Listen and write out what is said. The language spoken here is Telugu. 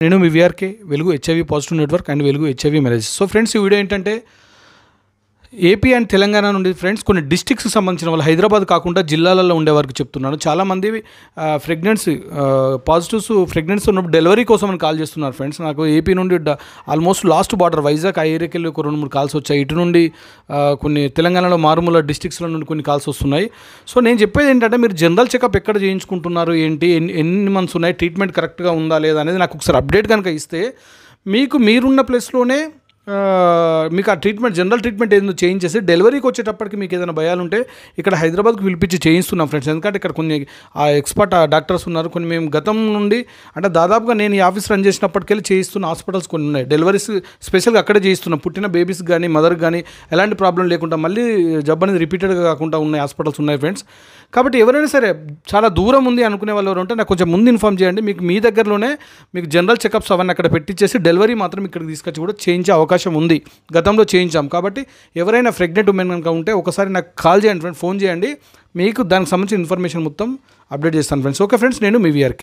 నేను మీ వీఆర్కే వెలుగు హెచ్ఐవి పాజిటివ్ నెట్వర్క్ అండ్ వెలుగు హెచ్ఐవి మ్యారేజ్. సో ఫ్రెండ్స్, ఈ వీడియో ఏంటంటే ఏపీ అండ్ తెలంగాణ నుండి ఫ్రెండ్స్ కొన్ని డిస్ట్రిక్ట్స్కి సంబంధించిన వాళ్ళు, హైదరాబాద్ కాకుండా జిల్లాలలో ఉండేవారికి చెప్తున్నాను. చాలామంది ప్రెగ్నెన్సీ పాజిటివ్స్ ప్రెగ్నెన్సీ ఉన్నప్పుడు డెలివరీ కోసం అని కాల్ చేస్తున్నారు ఫ్రెండ్స్. నాకు ఏపీ నుండి ఆల్మోస్ట్ లాస్ట్ బార్డర్ వైజాగ్ ఆ ఏరియాకి వెళ్ళి ఒక 2-3 కాల్స్ వచ్చాయి. ఇటు నుండి కొన్ని తెలంగాణలో మారుమూల డిస్ట్రిక్ట్స్లో నుండి కొన్ని కాల్స్ వస్తున్నాయి. సో నేను చెప్పేది ఏంటంటే, మీరు జనరల్ చెకప్ ఎక్కడ చేయించుకుంటున్నారు, ఏంటి, ఎన్ని మంత్స్ ఉన్నాయి, ట్రీట్మెంట్ కరెక్ట్గా ఉందా లేదా అనేది నాకు ఒకసారి అప్డేట్ కనుక ఇస్తే మీరున్న ప్లేస్లోనే మీకు ఆ ట్రీట్మెంట్, జనరల్ ట్రీట్మెంట్ ఏదో చేంజ్ చేసి డెలివరీకి వచ్చేటప్పటికి మీకు ఏదైనా భయాలు ఉంటే ఇక్కడ హైదరాబాద్కి పిలిపించి చేయిస్తున్నాం ఫ్రెండ్స్. ఎందుకంటే ఇక్కడ కొన్ని ఎక్స్పర్ట్ డాక్టర్స్ ఉన్నారు. కొన్ని మేము గతం నుండి అంటే దాదాపుగా నేను ఈ ఆఫీస్ రన్ చేసినప్పటికెళ్ళి చేయిస్తున్న హాస్పిటల్స్ కొన్ని ఉన్నాయి. డెలివరీస్ స్పెషల్గా అక్కడే చేయిస్తున్నాం. పుట్టిన బేబీస్కి కానీ మదర్కి కానీ ఎలాంటి ప్రాబ్లం లేకుండా, మళ్ళీ జబ్బు అనేది రిపీటెడ్గా కాకుండా ఉన్నాయి హాస్పిటల్స్ ఉన్నాయి ఫ్రెండ్స్. కాబట్టి ఎవరైనా సరే చాలా దూరం ఉంది అనుకునే వాళ్ళు ఎవరు ఉంటే నాకు కొంచెం ముందు ఇన్ఫామ్ చేయండి. మీకు మీ దగ్గరలోనే మీకు జనరల్ చెకప్స్ అవన్నీ అక్కడ పెట్టించేసి డెలివరీ మాత్రం ఇక్కడికి తీసుకొచ్చి కూడా చేయించే అవకాశం ఉంది. గతంలో చేయించాం. కాబట్టి ఎవరైనా ప్రెగ్నెంట్ ఉమెన్ కనుక ఉంటే ఒకసారి నాకు కాల్ చేయండి ఫ్రెండ్స్, ఫోన్ చేయండి. మీకు దానికి సంబంధించిన ఇన్ఫర్మేషన్ మొత్తం అప్డేట్ చేస్తాను ఫ్రెండ్స్. ఓకే ఫ్రెండ్స్, నేను మీ వీఆర్కే.